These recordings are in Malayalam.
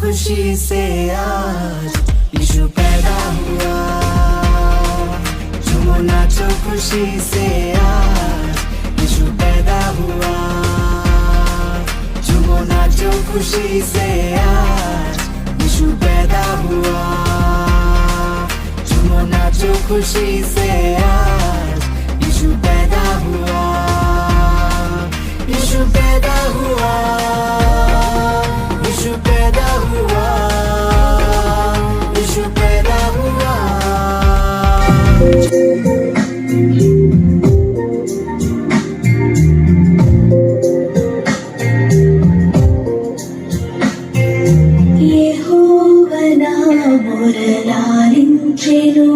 खुशी से आज यीशु पैदा हुआ। झूमो नाचो खुशी से आज यीशु पैदा हुआ। झूमो नाचो खुशी से आज यीशु पैदा हुआ। झूमो नाचो खुशी से आज यीशु पैदा हुआ। यीशु पैदा हुआ। यीशु पैदा हुआ। यीशु पैदा हुआ। యెహోవనా మొరలాలించెను,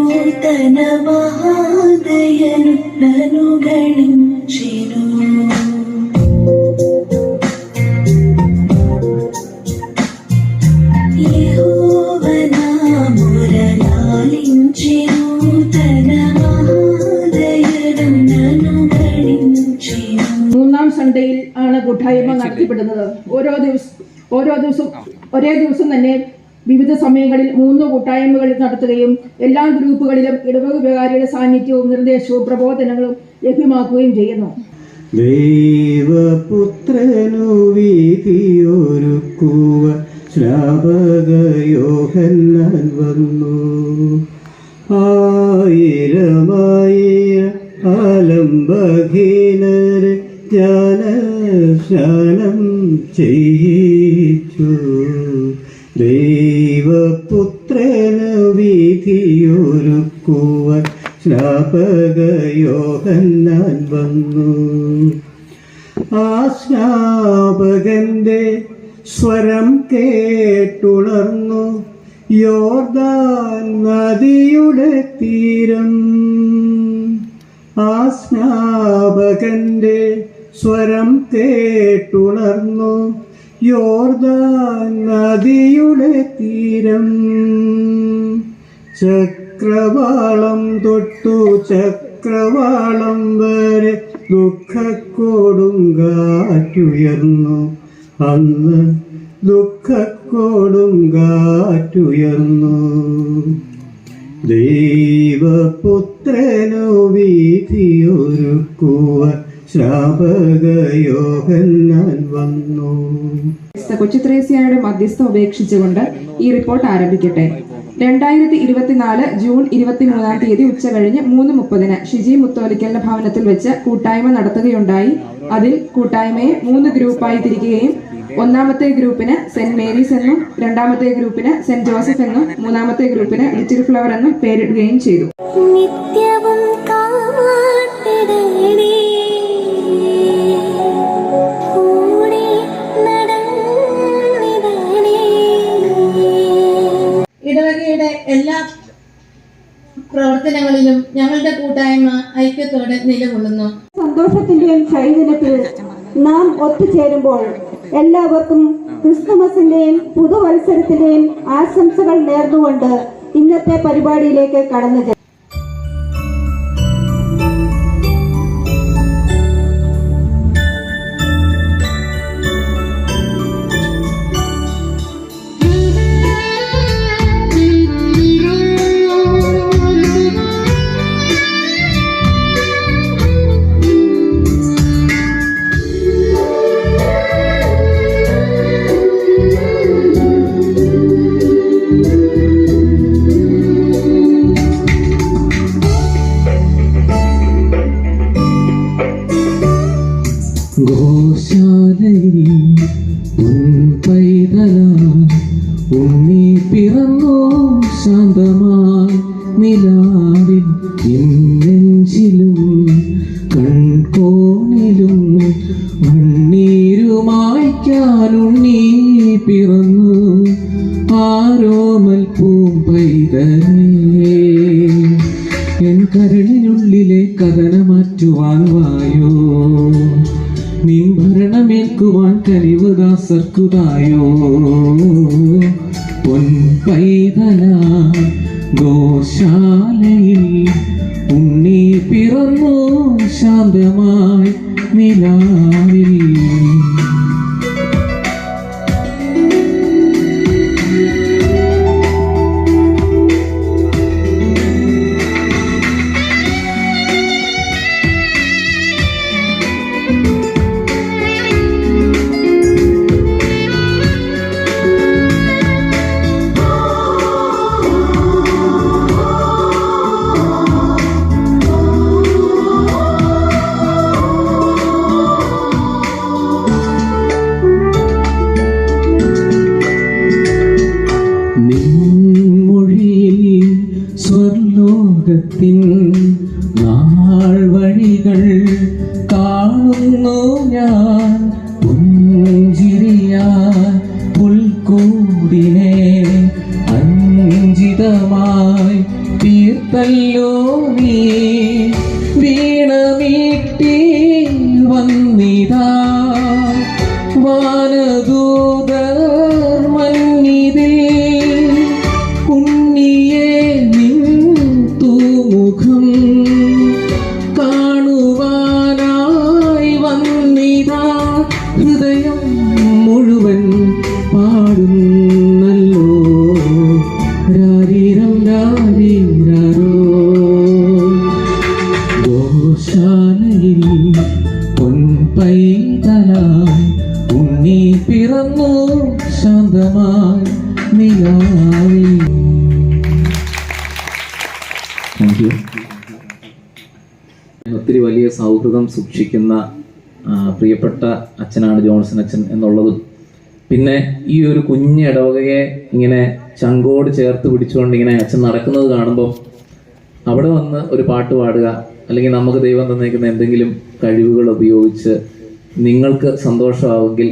తన మహాదయను నన్ను గణించెను. యెహోవనా మొరలాలించెను, తన മഹാദയను നന്നു ഗണിഞ്ചെന്നു. മൂന്നാം സൺഡേയിൽ ആണ് കൂട്ടായ്മ നടത്തപ്പെടുന്നത്. ഒരേ ദിവസം തന്നെ വിവിധ സമയങ്ങളിൽ 3 കൂട്ടായ്മകൾ നടത്തുകയും എല്ലാ ഗ്രൂപ്പുകളിലും ഇടവക വികാരിയുടെ സാന്നിധ്യവും നിർദ്ദേശവും പ്രബോധനങ്ങളും ലഭ്യമാക്കുകയും ചെയ്യുന്നു. ദൈവപുത്രനു വീതിയൊരുക്കുവ ശ്രാവക യോഹന്നാൻ വന്നു. ആയിരമായിരം ആലംബഹീനരെ ജ്ഞാനസ്നാനം ചെയ്യിച്ചു. ദൈവപുത്രന് വീതിയൊരുക്കുവാൻ സ്നാപക യോഹന്നാൻ വന്നു. ആ സ്നാപകന്റെ സ്വരം കേട്ടുണർന്നു യോർദാൻ നദിയുടെ തീരം. ആ സ്നാപകന്റെ സ്വരം കേട്ടുണർന്നു യോർദാൻ നദിയുടെ തീരം. ചക്രവാളം തൊട്ടു ചക്രവാളം വരെ ദുഃഖക്കൊടുങ്കാറ്റുയർന്നു. അന്ന് ദുഃഖക്കൊടുങ്കാറ്റുയർന്നു. ദൈവപുത്രനു വീതിയൊരുക്കുവാൻ ശ്രാവക യോഹന്നാൻ വന്നു. കൊച്ചുത്രേസ്യയുടെ മധ്യസ്ഥം ഉപേക്ഷിച്ചുകൊണ്ട് ഈ റിപ്പോർട്ട് ആരംഭിക്കട്ടെ. 2024 ജൂൺ 23-ാം തീയതി ഉച്ചകഴിഞ്ഞ് 3:30 ഷിജി മുത്തോലിക്കലിന്റെ ഭവനത്തിൽ വെച്ച് കൂട്ടായ്മ നടത്തുകയുണ്ടായി. അതിൽ കൂട്ടായ്മയെ 3 ഗ്രൂപ്പായി തിരിക്കുകയും ഒന്നാമത്തെ ഗ്രൂപ്പിന് സെന്റ് മേരീസ് എന്നും, രണ്ടാമത്തെ ഗ്രൂപ്പിന് സെന്റ് ജോസഫ് എന്നും, മൂന്നാമത്തെ ഗ്രൂപ്പിന് ലിറ്റിൽ ഫ്ലവർ എന്നും പേരിടുകയും ചെയ്തു. നിത്യവും കാത്തിടണേ, കൂടെ നടന്നിടണേ. ഇടവകയുടെ എല്ലാ പ്രവർത്തനങ്ങളിലും ഞങ്ങളുടെ കൂട്ടായ്മ ഐക്യത്തോടെ നിലകൊള്ളുന്നു. സന്തോഷത്തിന്റെയും ചൈതന്യത്തിൽ നാം ഒത്തുചേരുമ്പോൾ എല്ലാവർക്കും ക്രിസ്തുമസിന്റെയും പുതുവത്സരത്തിന്റെയും ആശംസകൾ നേർന്നുകൊണ്ട് ഇന്നത്തെ പരിപാടിയിലേക്ക് കടന്നു. ഗോശാലയിൽ ഉണ്ണി പിറന്നു ശാന്തമായി നിലാവിൽ നെഞ്ചിലും കൺകോണിലും ഉണ്ണീരുമായ്ക്കാനുണ്ണി പിറന്നു ആരോമൽ പൂമ്പൈതലേ. എൻ കരളിനുള്ളിലെ കഥന മാറ്റുവാൻ വായോ, നിൻ ഭരണമേൽക്കുവാൻ കനിവുദാസർക്കുതായോ. പൊൻപൈതല ഗോശാലയിൽ ഉണ്ണി പിറന്നു ശാന്തമായി നിലാവിൽ. പിൻ നാൾ വഴികൾ കാണുന്നു ഞാൻ പുഞ്ചിരിയാൻ പുൽക്കൂടിനെ അഞ്ചിതമായി തീർത്തല്ലോ നീ വീണമീട്ടി വന്നിതാ വാനദൂതർ മന്നിതിൽ ഉണ്ണിയെ നിൻ തൂമുഖം കാണുവാനായി വന്നിതാ ഹൃദയം മുഴുവൻ പാടുന്നല്ലോ രാരീരം രാരീരോ ഗോശാലയിൽ പൊൻപൈതലായി ഉണ്ണി പിറന്നു ശാന്തമായി നിലാവിൽ. ഒത്തിരി വലിയ സൗഹൃദം സൂക്ഷിക്കുന്ന പ്രിയപ്പെട്ട അച്ഛനാണ് ജോൺസൺ അച്ഛൻ എന്നുള്ളതും, പിന്നെ ഈ ഒരു കുഞ്ഞ് ഇടവകയെ ഇങ്ങനെ ചങ്കോട് ചേർത്ത് പിടിച്ചുകൊണ്ട് ഇങ്ങനെ അച്ഛൻ നടക്കുന്നത് കാണുമ്പോൾ അവിടെ വന്ന് ഒരു പാട്ട് പാടുക, അല്ലെങ്കിൽ നമുക്ക് ദൈവം തന്നേക്കുന്ന എന്തെങ്കിലും കഴിവുകൾ ഉപയോഗിച്ച് നിങ്ങൾക്ക് സന്തോഷമാവുമെങ്കിൽ,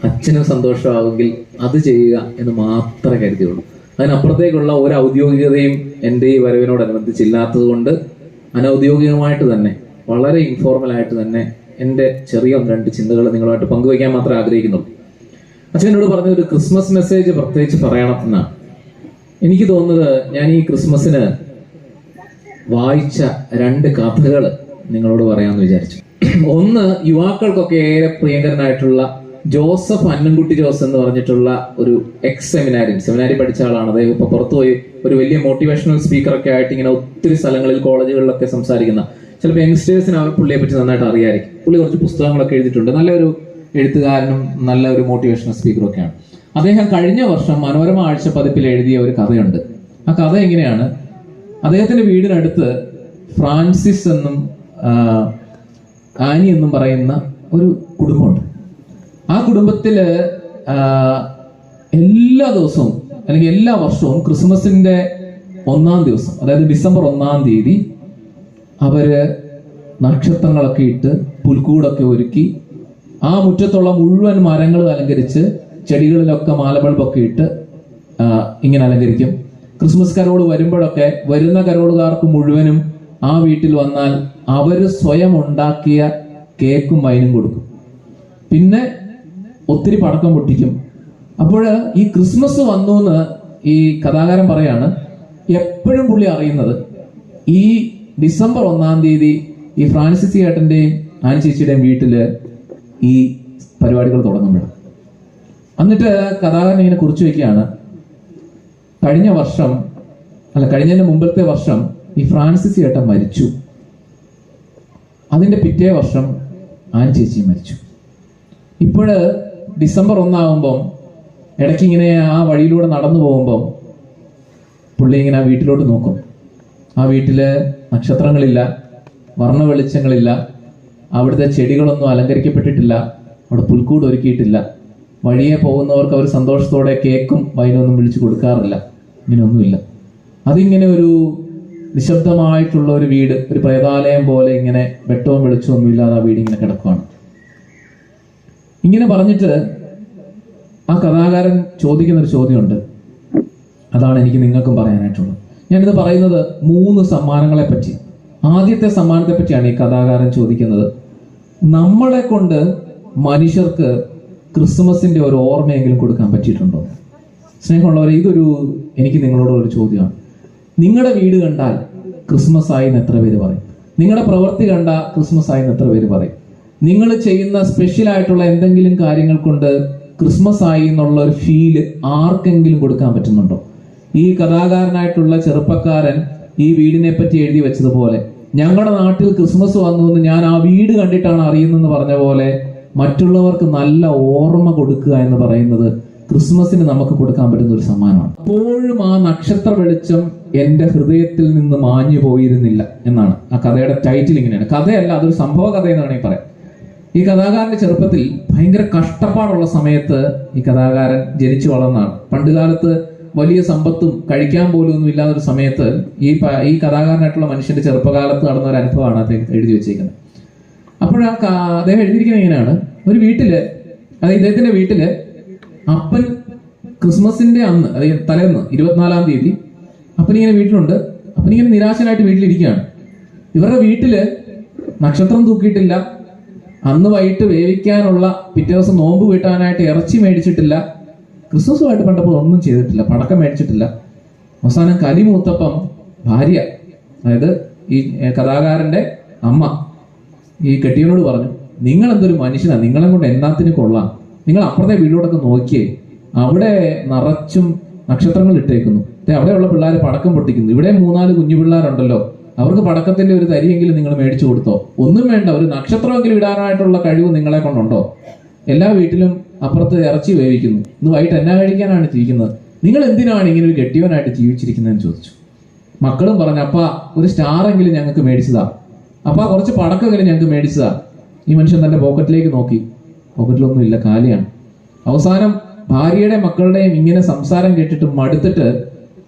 അച്ഛനും സന്തോഷമാവുമെങ്കിൽ അത് ചെയ്യുക എന്ന് മാത്രമേ കരുതിയുള്ളൂ. അതിനപ്പുറത്തേക്കുള്ള ഒരു ഔദ്യോഗികതയും എൻ്റെ ഈ വരവിനോടനുബന്ധിച്ചില്ലാത്തത് കൊണ്ട് അനൗദ്യോഗികമായിട്ട് തന്നെ, വളരെ ഇൻഫോർമലായിട്ട് തന്നെ എൻ്റെ ചെറിയ 2 ചിന്തകൾ നിങ്ങളുമായിട്ട് പങ്കുവയ്ക്കാൻ മാത്രമേ ആഗ്രഹിക്കുന്നുള്ളൂ. അച്ഛനോട് പറഞ്ഞ ഒരു ക്രിസ്മസ് മെസ്സേജ് പ്രത്യേകിച്ച് പറയണം എന്നാണ് എനിക്ക് തോന്നുന്നത്. ഞാൻ ഈ ക്രിസ്മസിന് വായിച്ച 2 കഥകൾ നിങ്ങളോട് പറയാമെന്ന് വിചാരിച്ചു. ഒന്ന്, യുവാക്കൾക്കൊക്കെ ഏറെ പ്രിയങ്കരനായിട്ടുള്ള ജോസഫ് അന്നംകുട്ടി ജോസ് എന്ന് പറഞ്ഞിട്ടുള്ള ഒരു സെമിനാരി പഠിച്ച ആളാണ്. അദ്ദേഹം ഇപ്പൊ പുറത്തുപോയി ഒരു വലിയ മോട്ടിവേഷണൽ സ്പീക്കറൊക്കെ ആയിട്ട് ഇങ്ങനെ ഒത്തിരി സ്ഥലങ്ങളിൽ കോളേജുകളിലൊക്കെ സംസാരിക്കുന്ന, ചിലപ്പോൾ യങ്സ്റ്റേഴ്സിന് പുള്ളിയെ പറ്റി നന്നായിട്ട് അറിയായിരിക്കും. പുള്ളി കുറച്ച് പുസ്തകങ്ങളൊക്കെ എഴുതിയിട്ടുണ്ട്. നല്ലൊരു എഴുത്തുകാരനും നല്ല ഒരു മോട്ടിവേഷണൽ സ്പീക്കറും ഒക്കെയാണ്. അദ്ദേഹം കഴിഞ്ഞ വർഷം മനോരമ ആഴ്ച പതിപ്പിൽ എഴുതിയ ഒരു കഥയുണ്ട്. ആ കഥ എങ്ങനെയാണ്? അദ്ദേഹത്തിന്റെ വീടിനടുത്ത് ഫ്രാൻസിസ് എന്നും ആനി എന്നും പറയുന്ന ഒരു കുടുംബമുണ്ട്. ആ കുടുംബത്തില് എല്ലാ ദിവസവും അല്ലെങ്കിൽ എല്ലാ വർഷവും ക്രിസ്മസിന്റെ 1-ാം ദിവസം, അതായത് ഡിസംബർ 1-ാം തീയതി അവര് നക്ഷത്രങ്ങളൊക്കെ ഇട്ട് പുൽക്കൂടൊക്കെ ഒരുക്കി ആ മുറ്റത്തുള്ള മുഴുവൻ മരങ്ങളും അലങ്കരിച്ച് ചെടികളിലൊക്കെ മാലബൾബൊക്കെ ഇട്ട് ഇങ്ങനെ അലങ്കരിക്കും. ക്രിസ്മസ് കരോള് വരുമ്പോഴൊക്കെ വരുന്ന കരോളുകാർക്ക് മുഴുവനും ആ വീട്ടിൽ വന്നാൽ അവര് സ്വയം ഉണ്ടാക്കിയ കേക്കും വൈനും കൊടുക്കും. പിന്നെ ഒത്തിരി പടക്കം പൊട്ടിക്കും. അപ്പോൾ ഈ ക്രിസ്മസ് വന്നു എന്ന് ഈ കഥാകാരൻ പറയാണ്. എപ്പോഴും പുള്ളി അറിയുന്നത് ഈ ഡിസംബർ 1-ാം തീയതി ഈ ഫ്രാൻസിസ് ചേട്ടന്റെയും ആനി ചേച്ചിയുടെയും വീട്ടില് ഈ പരിപാടികൾ തുടങ്ങുമ്പോഴാണ്. എന്നിട്ട് കഥാകാരൻ ഇങ്ങനെ കുറിച്ചു വയ്ക്കുകയാണ്, കഴിഞ്ഞതിന് മുമ്പത്തെ വർഷം ഈ ഫ്രാൻസിസ് ചേട്ടൻ മരിച്ചു. അതിന്റെ പിറ്റേ വർഷം ആനി ചേച്ചി മരിച്ചു. ഇപ്പോഴ് ഡിസംബർ 1 ഇടയ്ക്ക് ഇങ്ങനെ ആ വഴിയിലൂടെ നടന്നു പോകുമ്പം പുള്ളി ഇങ്ങനെ ആ വീട്ടിലോട്ട് നോക്കും. ആ വീട്ടില് നക്ഷത്രങ്ങളില്ല, വർണ്ണ വെളിച്ചങ്ങളില്ല, അവിടുത്തെ ചെടികളൊന്നും അലങ്കരിക്കപ്പെട്ടിട്ടില്ല, അവിടെ പുൽക്കൂട് ഒരുക്കിയിട്ടില്ല. വഴിയെ പോകുന്നവർക്ക് അവർ സന്തോഷത്തോടെ കേക്കും വൈനൊന്നും വിളിച്ചു കൊടുക്കാറില്ല. ഇങ്ങനെയൊന്നുമില്ല. അതിങ്ങനെ ഒരു നിശബ്ദമായിട്ടുള്ള ഒരു വീട്, ഒരു പ്രേതാലയം പോലെ ഇങ്ങനെ വെട്ടവും വെളിച്ചവും ഒന്നും ഇല്ലാതെ ആ വീട് ഇങ്ങനെ കിടക്കുകയാണ്. ഇങ്ങനെ പറഞ്ഞിട്ട് ആ കഥാകാരൻ ചോദിക്കുന്നൊരു ചോദ്യമുണ്ട്. അതാണ് എനിക്ക് നിങ്ങൾക്കും പറയാനായിട്ടുള്ളത്. ഞാനിത് പറയുന്നത് 3 സമ്മാനങ്ങളെ പറ്റി. ആദ്യത്തെ സമ്മാനത്തെ പറ്റിയാണ് ഈ കഥാകാരൻ ചോദിക്കുന്നത്. നമ്മളെ കൊണ്ട് മനുഷ്യർക്ക് ക്രിസ്മസിന്റെ ഒരു ഓർമ്മയെങ്കിലും കൊടുക്കാൻ പറ്റിയിട്ടുണ്ടോ? സ്നേഹമുള്ളവരെ, എനിക്ക് നിങ്ങളോടുള്ളൊരു ചോദ്യമാണ്. നിങ്ങളുടെ വീട് കണ്ടാൽ ക്രിസ്മസ് ആയി എന്ന് എത്ര പേര് പറയും? നിങ്ങളുടെ പ്രവൃത്തി കണ്ടാൽ ക്രിസ്മസ് ആയി എന്ന് എത്ര പേര് പറയും? നിങ്ങൾ ചെയ്യുന്ന സ്പെഷ്യൽ ആയിട്ടുള്ള എന്തെങ്കിലും കാര്യങ്ങൾ കൊണ്ട് ക്രിസ്മസ് ആയി എന്നുള്ള ഒരു ഫീല് ആർക്കെങ്കിലും കൊടുക്കാൻ പറ്റുന്നുണ്ടോ? ഈ കഥാകാരനായിട്ടുള്ള ചെറുപ്പക്കാരൻ ഈ വീടിനെ പറ്റി എഴുതി വെച്ചതുപോലെ, ഞങ്ങളുടെ നാട്ടിൽ ക്രിസ്മസ് വന്നു എന്ന് ഞാൻ ആ വീട് കണ്ടിട്ടാണ് അറിയുന്നതെന്ന് പറഞ്ഞ പോലെ, മറ്റുള്ളവർക്ക് നല്ല ഓർമ്മ കൊടുക്കുക എന്ന് പറയുന്നത് ക്രിസ്മസിന് നമുക്ക് കൊടുക്കാൻ പറ്റുന്ന ഒരു സമ്മാനമാണ്. അപ്പോഴും ആ നക്ഷത്ര വെളിച്ചം എന്റെ ഹൃദയത്തിൽ നിന്ന് മാഞ്ഞു പോയിരുന്നില്ല എന്നാണ് ആ കഥയുടെ ടൈറ്റിൽ. ഇങ്ങനെയാണ്. കഥയല്ല, അതൊരു സംഭവ കഥ എന്ന് വേണമെങ്കിൽ പറയാം. ഈ കഥാകാരന്റെ ചെറുപ്പത്തിൽ ഭയങ്കര കഷ്ടപ്പാടുള്ള സമയത്ത് ഈ കഥാകാരൻ ജനിച്ചു വളർന്നാണ്. പണ്ടുകാലത്ത് വലിയ സമ്പത്തും കഴിക്കാൻ പോലും ഒന്നും ഇല്ലാത്തൊരു സമയത്ത് ഈ കഥാകാരനായിട്ടുള്ള മനുഷ്യന്റെ ചെറുപ്പകാലത്ത് നടന്ന ഒരു അനുഭവമാണ് അദ്ദേഹം എഴുതി വെച്ചേക്കുന്നത്. അപ്പോഴാ അദ്ദേഹം എഴുതിയിരിക്കുന്നത് എങ്ങനെയാണ്, ഒരു വീട്ടില്, അതായത് ഇദ്ദേഹത്തിന്റെ വീട്ടില് അപ്പൻ ക്രിസ്മസിന്റെ അന്ന്, അതായത് തലേന്ന് 24-ാം തീയതി അപ്പനിങ്ങനെ വീട്ടിലുണ്ട്. അപ്പനിങ്ങനെ നിരാശനായിട്ട് വീട്ടിലിരിക്കുകയാണ്. ഇവരുടെ വീട്ടില് നക്ഷത്രം തൂക്കിയിട്ടില്ല, അന്ന് വൈകിട്ട് വേവിക്കാനുള്ള പിറ്റേ ദിവസം നോമ്പ് വീട്ടാനായിട്ട് ഇറച്ചി മേടിച്ചിട്ടില്ല, ക്രിസ്മസുമായിട്ട് പണ്ടപ്പോൾ ഒന്നും ചെയ്തിട്ടില്ല, പടക്കം മേടിച്ചിട്ടില്ല. അവസാനം കലിമൂത്തപ്പം ഭാര്യ, അതായത് ഈ കഥാകാരന്റെ അമ്മ ഈ കെട്ടിയവനോട് പറഞ്ഞു, നിങ്ങൾ എന്തൊരു മനുഷ്യനാണ്, നിങ്ങളെ കൊണ്ട് എന്നാത്തിന് കൊള്ളാം, നിങ്ങൾ അപ്പുറത്തെ വീട്ടിലോടൊക്കെ നോക്കിയേ, അവിടെ നിറച്ചും നക്ഷത്രങ്ങൾ ഇട്ടേക്കുന്നു, അവിടെയുള്ള പിള്ളേർ പടക്കം പൊട്ടിക്കുന്നു, ഇവിടെ 3-4 കുഞ്ഞു പിള്ളേരുണ്ടല്ലോ, അവർക്ക് പടക്കത്തിന്റെ ഒരു തരിയെങ്കിലും നിങ്ങൾ മേടിച്ചു കൊടുത്തോ, ഒന്നും വേണ്ട, ഒരു നക്ഷത്രമെങ്കിലും ഇടാനായിട്ടുള്ള കഴിവ് നിങ്ങളെ കൊണ്ടുണ്ടോ, എല്ലാ വീട്ടിലും അപ്പുറത്ത് ഇറച്ചി വേവിക്കുന്നു, ഇന്ന് വൈകിട്ട് എന്നാ കഴിക്കാനാണ് ജീവിക്കുന്നത്, നിങ്ങൾ എന്തിനാണ് ഇങ്ങനെ ഒരു കെട്ടിയവനായിട്ട് ജീവിച്ചിരിക്കുന്നതെന്ന് ചോദിച്ചു. മക്കളും പറഞ്ഞു, അപ്പ ഒരു സ്റ്റാറെങ്കിലും ഞങ്ങൾക്ക് മേടിച്ചതാ, അപ്പ കുറച്ച് പടക്കെങ്കിലും ഞങ്ങൾക്ക് മേടിച്ചതാ. ഈ മനുഷ്യൻ തന്റെ പോക്കറ്റിലേക്ക് നോക്കി, പോക്കറ്റിലൊന്നും ഇല്ല, കാലിയാണ്. അവസാനം ഭാര്യയുടെ മക്കളുടെയും ഇങ്ങനെ സംസാരം കേട്ടിട്ട് മടുത്തിട്ട്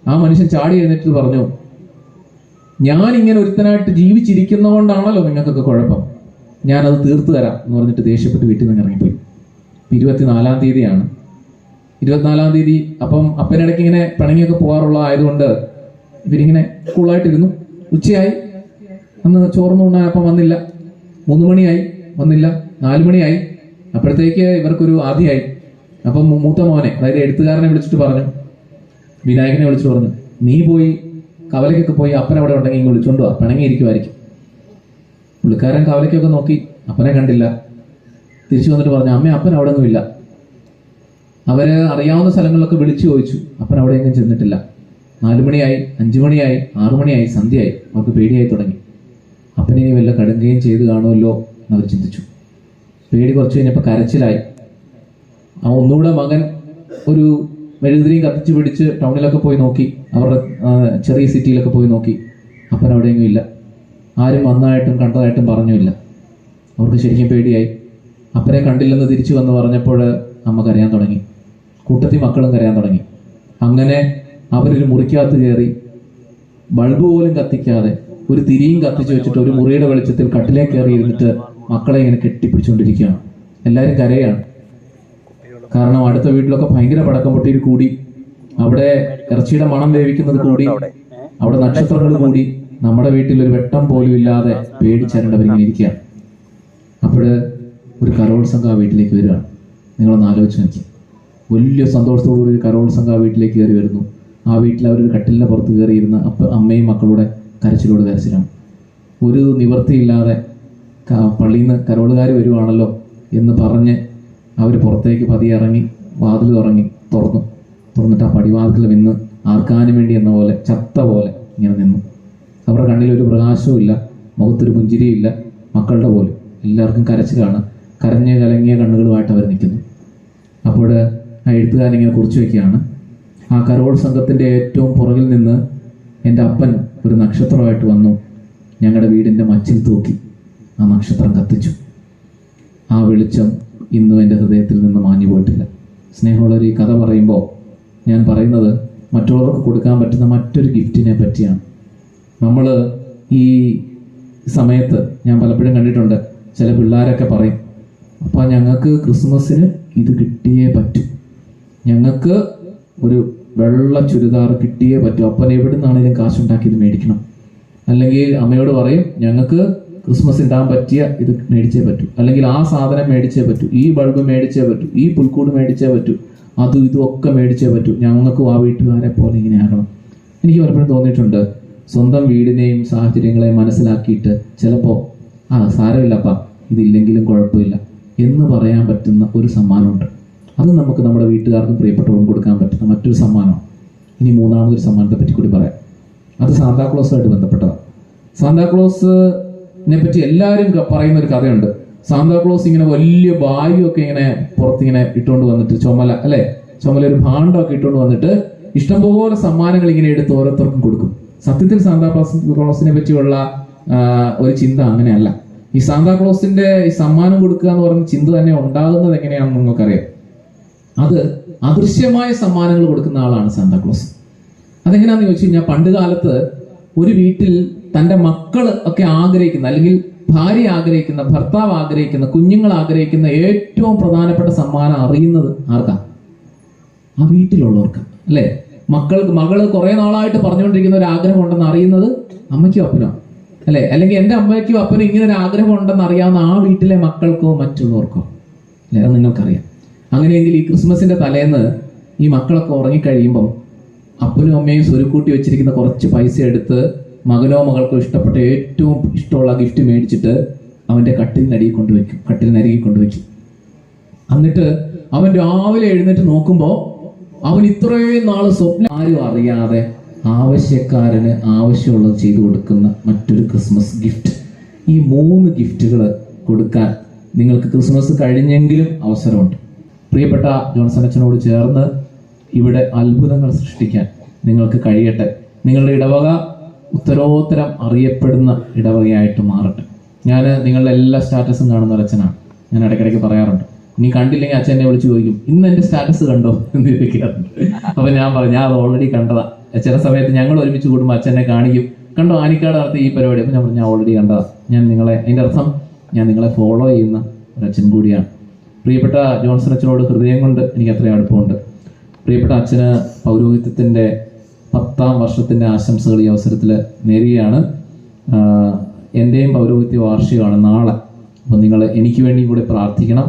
ആ മനുഷ്യൻ ചാടി എഴുന്നേറ്റ് പറഞ്ഞു, ഞാൻ ഇങ്ങനെ ഒരുത്തനായിട്ട് ജീവിച്ചിരിക്കുന്നതുകൊണ്ടാണല്ലോ നിങ്ങൾക്കൊക്കെ കുഴപ്പം, ഞാനത് തീർത്തു തരാം എന്ന് പറഞ്ഞിട്ട് ദേഷ്യപ്പെട്ട് വീട്ടിൽ നിന്ന് ഇറങ്ങിപ്പോയി. 24-ാം തീയതിയാണ്. 24-ാം തീയതി അപ്പം അപ്പനിടയ്ക്ക് ഇങ്ങനെ പിണങ്ങിയൊക്കെ പോകാറുള്ള ആയതുകൊണ്ട് ഇവരിങ്ങനെ കൂളായിട്ടിരുന്നു. ഉച്ചയായി, അന്ന് ചോർന്നു ഉണ്ണാൻ അപ്പം വന്നില്ല. 3 മണിയായി, വന്നില്ല. 4 മണിയായി. അപ്പോഴത്തേക്ക് ഇവർക്കൊരു ആദിയായി. അപ്പം മൂത്ത മോനെ, അതായത് എഴുത്തുകാരനെ വിളിച്ചിട്ട് പറഞ്ഞു, വിനായകനെ വിളിച്ചിട്ട് പറഞ്ഞു, നീ പോയി കവലയ്ക്കൊക്കെ പോയി അപ്പൻ അവിടെ ഉണ്ടെങ്കിൽ ഇങ്ങ് വിളിച്ചോണ്ട് വാ, പിണങ്ങിയിരിക്കുമായിരിക്കും. പുള്ളിക്കാരൻ കവലയ്ക്കൊക്കെ നോക്കി, അപ്പനെ കണ്ടില്ല. തിരിച്ചു വന്നിട്ട് പറഞ്ഞു, അമ്മ അപ്പൻ അവിടെ ഒന്നും ഇല്ല. അവര് അറിയാവുന്ന സ്ഥലങ്ങളിലൊക്കെ വിളിച്ചു ചോദിച്ചു, അപ്പൻ അവിടെ എങ്ങും ചെന്നിട്ടില്ല. 4 മണിയായി, 5 മണിയായി, 6 മണിയായി, സന്ധ്യയായി. അവർക്ക് പേടിയായി തുടങ്ങി. അപ്പനിനി വല്ല കടുങ്കയും ചെയ്ത് കാണുമല്ലോ എന്നവർ ചിന്തിച്ചു. പേടി കുറച്ച് കഴിഞ്ഞപ്പോൾ കരച്ചിലായി. ഒന്നുകൂടെ മകൻ ഒരു മെഴുകുതിരിയും കത്തിച്ച് പിടിച്ച് ടൗണിലൊക്കെ പോയി നോക്കി, അവരുടെ ചെറിയ സിറ്റിയിലൊക്കെ പോയി നോക്കി. അപ്പൻ അവിടെയെങ്കിലും ഇല്ല. ആരും വന്നതായിട്ടും കണ്ടതായിട്ടും പറഞ്ഞില്ല. അവർക്ക് ശരിക്കും പേടിയായി. അപ്പനെ കണ്ടില്ലെന്ന് തിരിച്ചു വന്ന് പറഞ്ഞപ്പോൾ അമ്മ കരയാൻ തുടങ്ങി. കൂട്ടത്തിൽ മക്കളും കരയാൻ തുടങ്ങി. അങ്ങനെ അവരൊരു മുറിക്കകത്ത് കയറി ബൾബ് പോലും കത്തിക്കാതെ ഒരു തിരിയും കത്തിച്ചു വെച്ചിട്ട് ഒരു മുറിയുടെ വെളിച്ചത്തിൽ കട്ടിലേക്ക് കയറി ഇരുന്നിട്ട് മക്കളെ ഇങ്ങനെ കെട്ടിപ്പിടിച്ചുകൊണ്ടിരിക്കുകയാണ്. എല്ലാവരും കരയാണ്. കാരണം അടുത്ത വീട്ടിലൊക്കെ ഭയങ്കര പടക്കം പൊട്ടിയിൽ കൂടി, അവിടെ ഇറച്ചിയുടെ മണം വേവിക്കുന്നത് കൂടി, അവിടെ നക്ഷത്രങ്ങൾ കൂടി, നമ്മുടെ വീട്ടിൽ ഒരു വെട്ടം പോലും ഇല്ലാതെ പേടിച്ചരണ്ടവരിങ്ങനെ ഇരിക്കുകയാണ്. അപ്പോൾ ഒരു കരോൾ സംഘം ആ വീട്ടിലേക്ക് വരികയാണ്. നിങ്ങളൊന്ന് ആലോചിച്ച് നോക്കി. വലിയ സന്തോഷത്തോടുകൂടി ഒരു കരോൾ സംഘം ആ വീട്ടിലേക്ക് കയറി വരുന്നു. ആ വീട്ടിൽ അവരൊരു കട്ടിലിൻ്റെ പുറത്ത് കയറിയിരുന്ന അമ്മയും മക്കളുടെ കരച്ചിലോട് കരച്ചിലാണ്. ഒരു നിവൃത്തിയില്ലാതെ പള്ളിയിൽ നിന്ന് കരോളുകാർ വരുവാണല്ലോ എന്ന് പറഞ്ഞ് അവർ പുറത്തേക്ക് പതിയെ ഇറങ്ങി വാതിൽ തുറന്നിട്ട് ആ പടിവാതിൽ നിന്ന് ആർക്കാനും വേണ്ടി എന്ന പോലെ ചത്ത പോലെ ഇങ്ങനെ നിന്നു. അവരുടെ കണ്ണിലൊരു പ്രകാശവും ഇല്ല, മുഖത്തൊരു പുഞ്ചിരിയില്ല, മക്കളുടെ പോലും. എല്ലാവർക്കും കരച്ചിലാണ്. കരഞ്ഞ് കലങ്ങിയ കണ്ണുകളുമായിട്ട് അവർ നിൽക്കുന്നു. അപ്പോൾ ആ എഴുത്തുകാരൻ ഇങ്ങനെ കുറിച്ച് വയ്ക്കുകയാണ്, ആ കരോൾ സംഘത്തിൻ്റെ ഏറ്റവും പുറകിൽ നിന്ന് എൻ്റെ അപ്പൻ ഒരു നക്ഷത്രമായിട്ട് വന്നു, ഞങ്ങളുടെ വീടിൻ്റെ മച്ചിൽ തൂക്കി, ആ നക്ഷത്രം കത്തിച്ചു. ആ വെളിച്ചം ഇന്നും എൻ്റെ ഹൃദയത്തിൽ നിന്ന് മാഞ്ഞു പോയിട്ടില്ല. സ്നേഹമുള്ളവർ, ഈ കഥ പറയുമ്പോൾ ഞാൻ പറയുന്നത് മറ്റുള്ളവർക്ക് കൊടുക്കാൻ പറ്റുന്ന മറ്റൊരു ഗിഫ്റ്റിനെ പറ്റിയാണ്. നമ്മൾ ഈ സമയത്ത് ഞാൻ പലപ്പോഴും കണ്ടിട്ടുണ്ട്, ചില പിള്ളേരൊക്കെ പറയും, അപ്പോൾ ഞങ്ങൾക്ക് ക്രിസ്മസിന് ഇത് കിട്ടിയേ പറ്റൂ, ഞങ്ങൾക്ക് ഒരു വെള്ള ചുരിദാർ കിട്ടിയേ പറ്റൂ, അപ്പൻ എവിടെ നിന്നാണെങ്കിലും കാശുണ്ടാക്കി ഇത് മേടിക്കണം. അല്ലെങ്കിൽ അമ്മയോട് പറയും, ഞങ്ങൾക്ക് ക്രിസ്മസ് ഇടാൻ പറ്റിയ ഇത് മേടിച്ചേ പറ്റൂ, അല്ലെങ്കിൽ ആ സാധനം മേടിച്ചേ പറ്റൂ, ഈ ബൾബ് മേടിച്ചേ പറ്റൂ, ഈ പുൽക്കൂട് മേടിച്ചേ പറ്റൂ, അതും ഇതും ഒക്കെ മേടിച്ചേ പറ്റൂ, ഞങ്ങൾക്കും ആ വീട്ടുകാരെ പോലെ ഇങ്ങനെ ആകണം. എനിക്ക് പലപ്പോഴും തോന്നിയിട്ടുണ്ട്, സ്വന്തം വീടിനെയും സാഹചര്യങ്ങളെയും മനസ്സിലാക്കിയിട്ട് ചിലപ്പോൾ സാരമില്ലപ്പാ, ഇതില്ലെങ്കിലും കുഴപ്പമില്ല എന്ന് പറയാൻ പറ്റുന്ന ഒരു സമ്മാനമുണ്ട്. അത് നമുക്ക് നമ്മുടെ വീട്ടുകാർക്കും പ്രിയപ്പെട്ടവർക്കും കൊടുക്കാൻ പറ്റുന്ന മറ്റൊരു സമ്മാനമാണ്. ഇനി മൂന്നാമതൊരു സമ്മാനത്തെ പറ്റി കൂടി പറയാം. അത് സാന്താക്ലോസുമായിട്ട് ബന്ധപ്പെട്ടതാണ്. സാന്താക്ലോസിനെ പറ്റി എല്ലാവരും പറയുന്ന ഒരു കഥയുണ്ട്. സാന്താക്ലോസ് ഇങ്ങനെ വലിയ ബാഗൊക്കെ ഇങ്ങനെ പുറത്തിങ്ങനെ ഇട്ടുകൊണ്ട് വന്നിട്ട്, ചുമല ഒരു ഭാണ്ഡമൊക്കെ ഇട്ടുകൊണ്ട് വന്നിട്ട് ഇഷ്ടംപോലെ സമ്മാനങ്ങൾ ഇങ്ങനെ എടുത്ത് ഓരോരുത്തർക്കും കൊടുക്കും. സത്യത്തിൽ സാന്താക്ലോസിനെ പറ്റിയുള്ള ഒരു ചിന്ത അങ്ങനെയല്ല. ഈ സാന്താക്ലോസിന്റെ ഈ സമ്മാനം കൊടുക്കുക എന്ന് പറയുന്ന ചിന്ത തന്നെ ഉണ്ടാകുന്നത് എങ്ങനെയാണെന്ന് നിങ്ങൾക്കറിയാം. അത് അദൃശ്യമായ സമ്മാനങ്ങൾ കൊടുക്കുന്ന ആളാണ് സാന്താക്ലോസ്. അതെങ്ങനെയാന്ന് ചോദിച്ചു കഴിഞ്ഞാൽ, പണ്ട് കാലത്ത് ഒരു വീട്ടിൽ തൻ്റെ മക്കൾ ഒക്കെ ആഗ്രഹിക്കുന്ന, അല്ലെങ്കിൽ ഭാര്യ ആഗ്രഹിക്കുന്ന, ഭർത്താവ് ആഗ്രഹിക്കുന്ന, കുഞ്ഞുങ്ങൾ ആഗ്രഹിക്കുന്ന ഏറ്റവും പ്രധാനപ്പെട്ട സമ്മാനം അറിയുന്നത് ആർക്കാ? ആ വീട്ടിലുള്ളവർക്ക് അല്ലേ? മകള് കുറെ നാളായിട്ട് പറഞ്ഞുകൊണ്ടിരിക്കുന്ന ഒരു ആഗ്രഹം ഉണ്ടെന്ന് അറിയുന്നത് അമ്മയ്ക്കോ അപ്പനോ അല്ലെ? അല്ലെങ്കിൽ എൻ്റെ അമ്മയ്ക്കോ അപ്പനോ ഇങ്ങനെ ഒരു ആഗ്രഹം ഉണ്ടെന്ന് അറിയാവുന്ന ആ വീട്ടിലെ മക്കൾക്കോ മറ്റുള്ളവർക്കോ അല്ലെ? അത് നിങ്ങൾക്കറിയാം. അങ്ങനെയെങ്കിൽ ഈ ക്രിസ്മസിന്റെ തലേന്ന് ഈ മക്കളൊക്കെ ഉറങ്ങിക്കഴിയുമ്പം അപ്പനും അമ്മയും സ്വരുക്കൂട്ടി വെച്ചിരിക്കുന്ന കുറച്ച് പൈസ എടുത്ത് മകനോ മകൾക്കോ ഇഷ്ടപ്പെട്ട ഏറ്റവും ഇഷ്ടമുള്ള ഗിഫ്റ്റ് മേടിച്ചിട്ട് അവന്റെ കട്ടിലിനരികെ കൊണ്ടുവയ്ക്കും. എന്നിട്ട് അവൻ രാവിലെ എഴുന്നേറ്റ് നോക്കുമ്പോൾ അവൻ ഇത്രയും നാള് സ്വപ്നം ആരും അറിയാതെ ആവശ്യക്കാരന് ആവശ്യമുള്ളത് ചെയ്തു കൊടുക്കുന്ന മറ്റൊരു ക്രിസ്മസ് ഗിഫ്റ്റ്. ഈ 3 ഗിഫ്റ്റുകൾ കൊടുക്കാൻ നിങ്ങൾക്ക് ക്രിസ്മസ് കഴിഞ്ഞെങ്കിലും അവസരമുണ്ട്. പ്രിയപ്പെട്ട ജോൺസൺ അച്ഛനോട് ചേർന്ന് ഇവിടെ അത്ഭുതങ്ങൾ സൃഷ്ടിക്കാൻ നിങ്ങൾക്ക് കഴിയട്ടെ. നിങ്ങളുടെ ഇടവക ഉത്തരോത്തരം അറിയപ്പെടുന്ന ഇടവകയായിട്ട് മാറട്ടെ. ഞാൻ നിങ്ങളുടെ എല്ലാ സ്റ്റാറ്റസും കാണുന്ന ഒരു അച്ഛനാണ്. ഞാൻ ഇടയ്ക്കിടയ്ക്ക് പറയാറുണ്ട്, ഇനി കണ്ടില്ലെങ്കിൽ അച്ഛൻ എന്നെ വിളിച്ച് ചോദിക്കും, ഇന്ന് എൻ്റെ സ്റ്റാറ്റസ് കണ്ടോ എന്ന് ചോദിക്കാറുണ്ട്. അപ്പം ഞാൻ പറഞ്ഞു, ഞാൻ അത് ഓൾറെഡി കണ്ടതാ. ചില സമയത്ത് ഞങ്ങൾ ഒരുമിച്ച് കൂടുമ്പോൾ അച്ഛനെ കാണിക്കും, കണ്ടോ ആനിക്കാട് നടത്തി ഈ പരിപാടി. അപ്പം ഞാൻ പറഞ്ഞു, ഞാൻ ഓൾറെഡി കണ്ടതാ. അതിൻ്റെ അർത്ഥം ഞാൻ നിങ്ങളെ ഫോളോ ചെയ്യുന്ന ഒരു അച്ഛൻ കൂടിയാണ്. പ്രിയപ്പെട്ട ജോൺസൺ അച്ഛനോട് ഹൃദയം കൊണ്ട് എനിക്ക് അത്രയും അടുപ്പമുണ്ട്. പ്രിയപ്പെട്ട അച്ഛന് പൗരോഹിത്യത്തിൻ്റെ 10ാം വർഷത്തിൻ്റെ ആശംസകൾ ഈ അവസരത്തിൽ നേരുകയാണ്. എൻ്റെയും പൗരോഹിത്യ വാർഷികമാണ് നാളെ. അപ്പം നിങ്ങൾ എനിക്ക് വേണ്ടി കൂടെ പ്രാർത്ഥിക്കണം.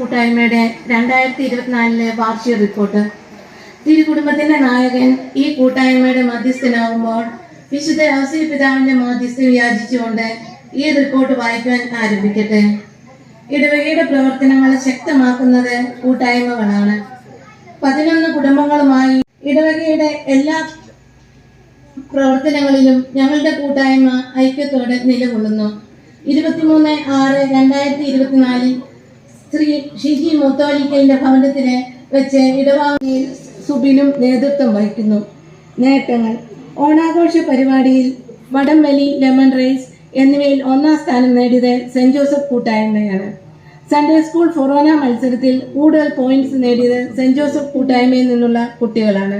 കൂട്ടായ്മയുടെ 2024 വാർഷിക റിപ്പോർട്ട്. തിരുകുടുംബത്തിന്റെ നായകൻ ഈ കൂട്ടായ്മയുടെ മധ്യസ്ഥനാകുമ്പോൾ വിശുദ്ധ ഔസേപ്പ് പിതാവിന്റെ മധ്യസ്ഥം യാചിച്ചുകൊണ്ട് ഈ റിപ്പോർട്ട് വായിക്കാൻ ആരംഭിക്കട്ടെ. ഇടവകയുടെ പ്രവർത്തനങ്ങൾ ശക്തമാക്കുന്നത് കൂട്ടായ്മകളാണ്. 11 കുടുംബങ്ങളുമായി ഇടവകയുടെ എല്ലാ പ്രവർത്തനങ്ങളിലും ഞങ്ങളുടെ കൂട്ടായ്മ ഐക്യത്തോടെ നിലകൊള്ളുന്നു. 23/6/2024 ശ്രീ ഷിജി മുത്തോലിക്കലിന്റെ ഭവനത്തിലെ വെച്ച് ഇടവാങ്ങിയിൽ സുബിനും നേതൃത്വം വഹിക്കുന്നു. നേട്ടങ്ങൾ: ഓണാഘോഷ പരിപാടിയിൽ വടംവലി, ലെമൺ റേസ് എന്നിവയിൽ 1ാം സ്ഥാനം നേടിയത് സെന്റ് ജോസഫ് കൂട്ടായ്മയാണ്. സൺഡേ സ്കൂൾ ഫൊറോന മത്സരത്തിൽ കൂടുതൽ പോയിന്റ്സ് നേടിയത് സെന്റ് ജോസഫ് കൂട്ടായ്മയിൽ നിന്നുള്ള കുട്ടികളാണ്.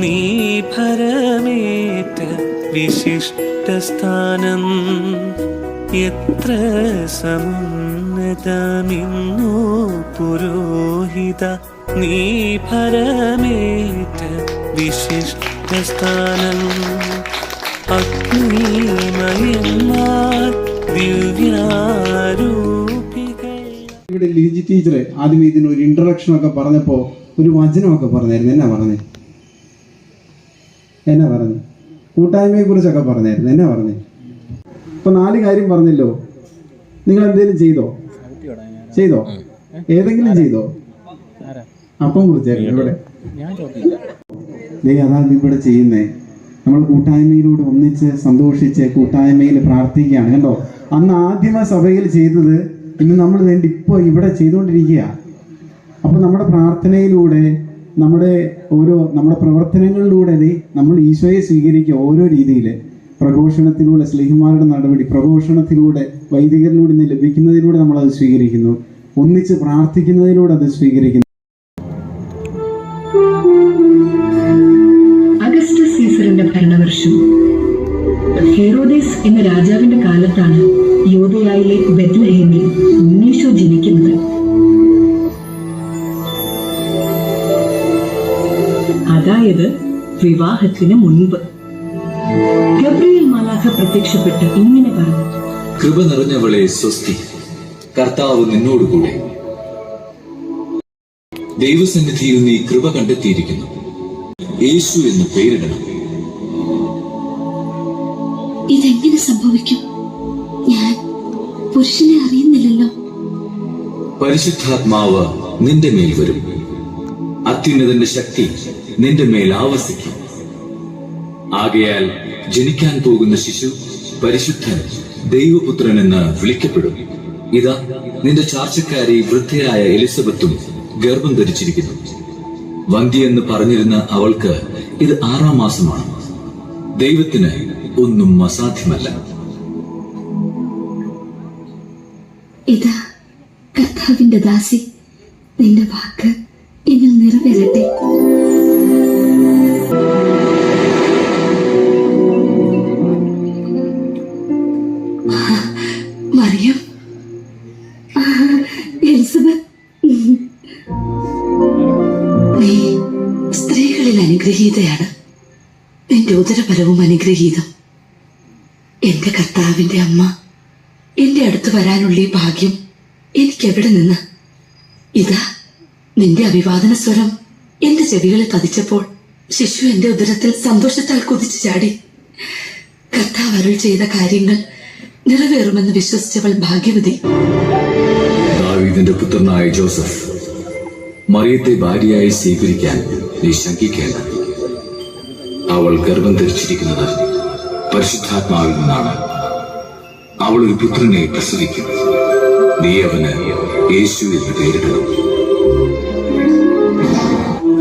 നീ ഭരമേറ്റ വിശിഷ്ടസ്ഥാനം എത്ര സമുന്നതമിന്നു പുരോഹിത നീ ഭരമേറ്റ വിശിഷ്ടസ്ഥാനം അഗ്നിമയന്മാർ ദിവ്യാരൂപികൾ. ഇവിടെ ലിജി ടീച്ചർ ആദ്യം ഇതിന് ഒരു ഇൻട്രൊഡക്ഷൻ ഒക്കെ പറഞ്ഞപ്പോൾ ഒരു വചനമൊക്കെ പറഞ്ഞായിരുന്നു. എന്നാ പറഞ്ഞു കൂട്ടായ്മയെ കുറിച്ചൊക്കെ പറഞ്ഞായിരുന്നു. എന്നാ പറഞ്ഞേ? ഇപ്പൊ 4 കാര്യം പറഞ്ഞല്ലോ. നിങ്ങൾ എന്തെങ്കിലും ചെയ്തോ? ഏതെങ്കിലും ചെയ്തോ? അപ്പം കുറിച്ചായിരുന്നു ഇവിടെ. അതാണ് ഇവിടെ ചെയ്യുന്നേ. നമ്മൾ കൂട്ടായ്മയിലൂടെ ഒന്നിച്ച് സന്തോഷിച്ച് കൂട്ടായ്മയിൽ പ്രാർത്ഥിക്കുകയാണ്. കണ്ടോ, അന്ന് ആദ്യമ സഭയിൽ ചെയ്തത് ഇന്ന് നമ്മൾ വേണ്ടി ഇപ്പോൾ ഇവിടെ ചെയ്തുകൊണ്ടിരിക്കുക. അപ്പോൾ നമ്മുടെ പ്രാർത്ഥനയിലൂടെ നമ്മുടെ പ്രവർത്തനങ്ങളിലൂടെ നമ്മൾ ഈശോയെ സ്വീകരിക്കുക. ഓരോ രീതിയിൽ പ്രഘോഷണത്തിലൂടെ, സ്ലീഹന്മാരുടെ നടപടി പ്രഘോഷണത്തിലൂടെ, വൈദികരിലൂടെ നിന്ന് ലഭിക്കുന്നതിലൂടെ നമ്മളത് സ്വീകരിക്കുന്നു. ഒന്നിച്ച് പ്രാർത്ഥിക്കുന്നതിലൂടെ അത് സ്വീകരിക്കുന്നു. അഗസ്റ്റസ് സീസറിന്റെ ഭരണവർഷം ഹെറോദേസ് എന്ന രാജാവിന്റെ കാലത്താണ് യൂദയായിലെ ബെത്ലഹേമിൽ ഉണ്ണീശോ ജനിക്കുന്നത്. അതായത് വിവാഹത്തിന് മുൻപ്. ഗബ്രിയേൽ മാലാഖ പ്രത്യക്ഷപ്പെട്ട് ഇങ്ങനെ പറഞ്ഞു: കൃപ നിറഞ്ഞവളെ സ്വസ്തി, കർത്താവ് നിന്നോടുകൂടെ, ദൈവസന്നിധിയിൽ നീ കൃപ കണ്ടെത്തിയിരിക്കുന്നു. യേശു എന്ന് പേരിടണം. അതെങ്ങനെ സംഭവിക്കും? ഞാൻ പുരുഷനെ അറിയുന്നില്ലല്ലോ. പരിശുദ്ധാത്മാവ് നിന്റെ മേൽ വരും. അത്യുന്നതന്റെ ശക്തി നിന്റെ മേൽ ആവസിക്കും. ആകയാൽ ജനിക്കാൻ പോകുന്ന ശിശു പരിശുദ്ധൻ, ദൈവപുത്രൻ എന്ന് വിളിക്കപ്പെടും. ഇതാ, നിന്റെ ചാർച്ചക്കാരി വൃദ്ധയായ എലിസബത്തും ഗർഭം ധരിച്ചിരിക്കുന്നു. വന്ധ്യയെന്ന് പറഞ്ഞിരുന്ന അവൾക്ക് ഇത് 6-ാം മാസമാണ്. ദൈവത്തിന് ഒന്നും അസാധ്യമല്ല. ഇതാ കർത്താവിന്റെ ദാസി, നിന്റെ വാക്ക് എന്നിൽ നിറവേറട്ടെ. മറിയം, എലിസബത്ത്, നീ സ്ത്രീകളിൽ അനുഗ്രഹീതയാണ്. നിന്റെ ഉദരഫലവും അനുഗ്രഹീതം. എന്റെ കർത്താവിന്റെ അമ്മ, എന്റെ അടുത്ത് വരാനുള്ള ഈ ഭാഗ്യം എനിക്ക് എവിടെ നിന്ന്? ഇതാ, നിന്റെ അഭിവാദന സ്വരം എന്റെ ചെവികളിൽ പതിച്ചപ്പോൾ ശിശു എന്റെ ഉദരത്തിൽ സന്തോഷത്താൽ കുതിച്ചു ചാടി. കർത്താവ് അരുൾ ചെയ്ത കാര്യങ്ങൾ നിറവേറുമെന്ന് വിശ്വസിച്ചവൾ ഭാഗ്യവതി. ദാവീദിന്റെ പുത്രനായ ജോസഫ്, മറിയത്തെ ഭാര്യയായി സ്വീകരിക്കാൻ നീ ശങ്കിക്കേണ്ട. അവൾ ഗർഭം ധരിച്ചിരിക്കുന്നത് പരിശുദ്ധാത്മാവിൽ നിന്നാണ്. അവൾ ഒരു പുത്രനെ പ്രസവിക്കും. നീ അവന് യേശു എന്ന് പേരിടണം.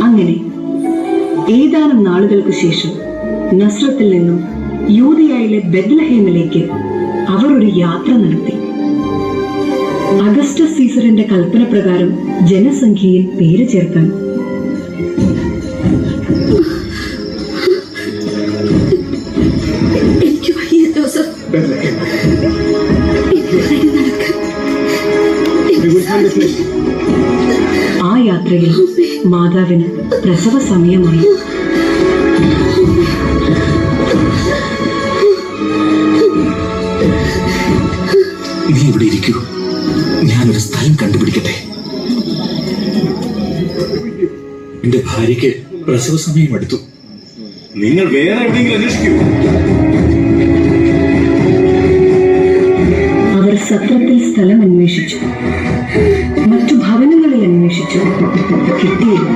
അങ്ങനെ ഏതാനും നാളുകൾക്ക് ശേഷം നസ്രത്തിൽ നിന്നും യൂദയായിലെ ബെത്ലഹേമിലേക്ക് അവർ ഒരു യാത്ര നടത്തി. അഗസ്റ്റസ് സീസറിന്റെ കൽപ്പന പ്രകാരം ജനസംഖ്യയിൽ പേര് ചേർക്കാൻ. എനിക്ക് വയ്യ ജോസഫ്. ആ യാത്രയിൽ മാതാവിന് പ്രസവ സമയമായി. നീ ഇവിടെ ഇരിക്കൂ, ഞാനൊരു സ്ഥലം കണ്ടുപിടിക്കട്ടെ. എന്റെ ഭാര്യയ്ക്ക് പ്രസവ സമയം എടുത്തു. നിങ്ങൾ വേറെ എവിടെയെങ്കിലും അന്വേഷിക്കൂ. അവർ സത്രത്തിൽ സ്ഥലം അന്വേഷിച്ചു, മറ്റു ഭവനങ്ങളിൽ അന്വേഷിച്ചു. കിട്ടിയില്ല.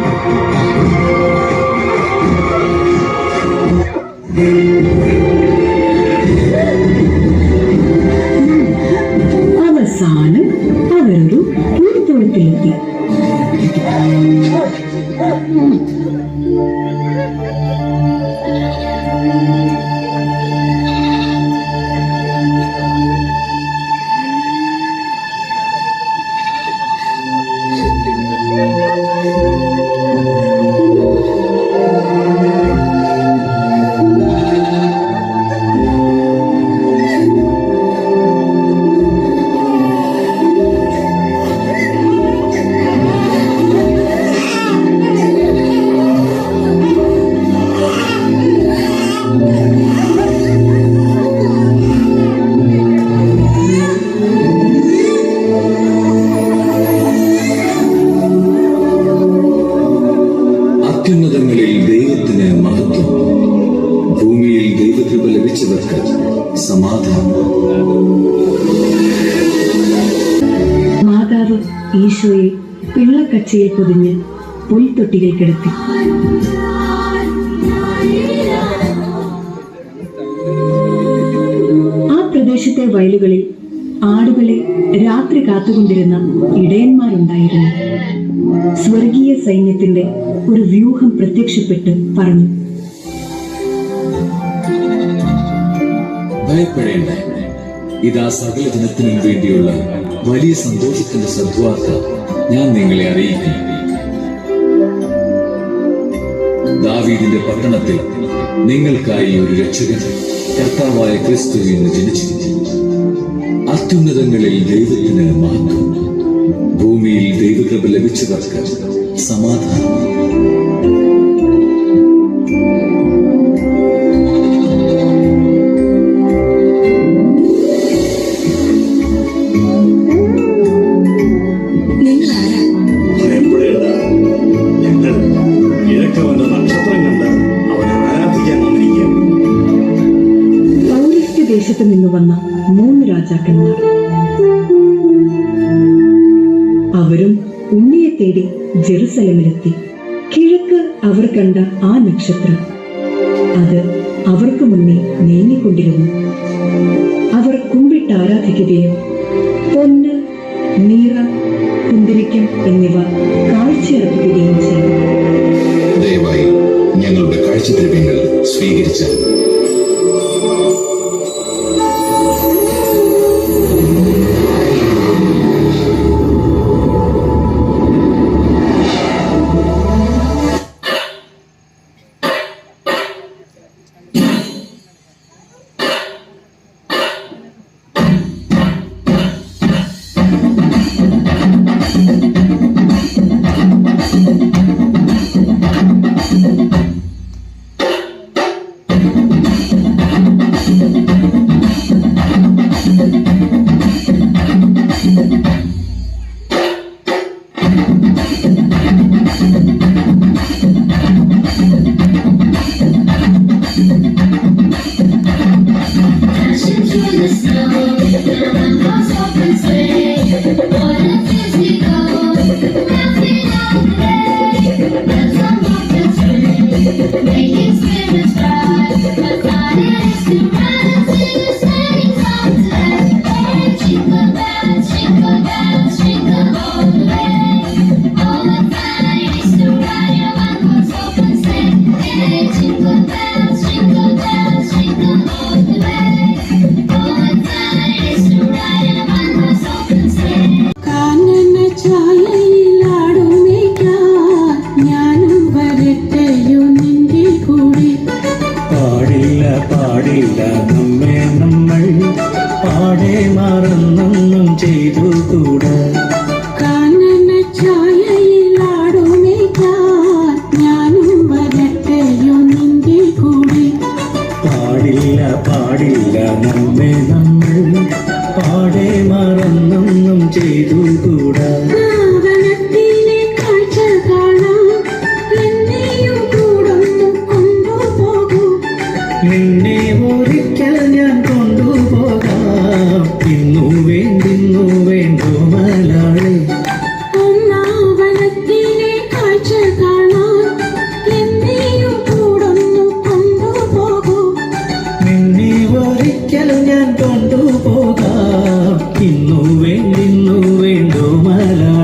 അവസാനം അവരൊരു പുൽത്തൊഴുത്തിലെത്തി. അത്യുന്നതങ്ങളിൽ ദൈവത്തിന് മഹത്വം, ഭൂമിയിൽ ദൈവകൃപ ലഭിച്ചവർക്ക് സമാധാനം. മാതാവ് ഈശോയെ പിള്ളക്കച്ചയിൽ പൊതിഞ്ഞ് പുൽത്തൊട്ടിയിൽ കിടത്തി. ആ പ്രദേശത്തെ വയലുകളിൽ ആടുകളെ രാത്രി കാത്തുകൊണ്ടിരുന്ന ഇടയന്മാരുണ്ടായിരുന്നു. സ്വർഗീയ സൈന്യത്തിന്റെ ഒരു വ്യൂഹം പ്രത്യക്ഷപ്പെട്ട് പറഞ്ഞു, ഭയപ്പെടേണ്ട, ഇതാ സകല ജനത്തിനും വേണ്ടിയുള്ള വലിയ സന്തോഷത്തിന്റെ സദ്വാർത്ത ഞാൻ നിങ്ങളെ അറിയിക്കുന്നു. ദാവീദിന്റെ പട്ടണത്തിൽ നിങ്ങൾക്കായി ഒരു രക്ഷകൻ, കർത്താവായ ക്രിസ്തു എന്ന് ജനിച്ചിരിക്കുന്നു. അത്യുന്നതങ്ങളിൽ ദൈവത്തിന് മഹത്വം, ഭൂമിയിൽ ദൈവകൃപ ലഭിച്ചവർക്ക് സമാധാനം. നിന്ന് വന്ന 3 രാജാക്കന്മാർ. അവരും ഉണ്ണിയെ തേടി ജെറുസലേമിലെത്തി. കിഴക്ക് അവർ കണ്ട ആ നക്ഷത്രം, അത് അവർക്ക് മുന്നേ നീങ്ങിക്കൊണ്ടിരുന്നു. അവർ കുമ്പിട്ട് ആരാധിക്കുകയും പൊന്ന്, നീറം, കുന്തിരിക്കം എന്നിവ കാഴ്ചയർപ്പിക്കുകയും ചെയ്തു. ദയവായി ഞങ്ങളുടെ കാഴ്ചദ്രവ്യങ്ങൾ സ്വീകരിച്ചാൽ പാടില്ല നമ്മെ നമ്മൾ പാടെ മറന്നൊന്നും ചെയ്തുകൂടാ. കാനന ഛായയിലാടുമേക്കാൻ ഞാനും വരട്ടെയോ നിന്റെ കൂടെ. പാടില്ല നമ്മെ നമ്മൾ പാടെ മറന്നൊന്നും ചെയ്തുകൂടാ. വനത്തിലെ കാഴ്ച കാണാൻ എന്നെയും കൂടൊന്നു കൊണ്ടുപോകൂ. നിന്നെ ഒരിക്കൽ ഞാൻ കൊണ്ടുപോകാം. ഇന്നു വേണ്ടോ മലയാളി. വനത്തിലെ കാഴ്ച കാണാൻ എന്നെയും കൂടൊന്നു കൊണ്ടുപോകൂ. നിന്നെ ഒരിക്കൽ ഞാൻ കൊണ്ടുപോകാം. ഇന്നു വേണ്ടോ മലയാളി.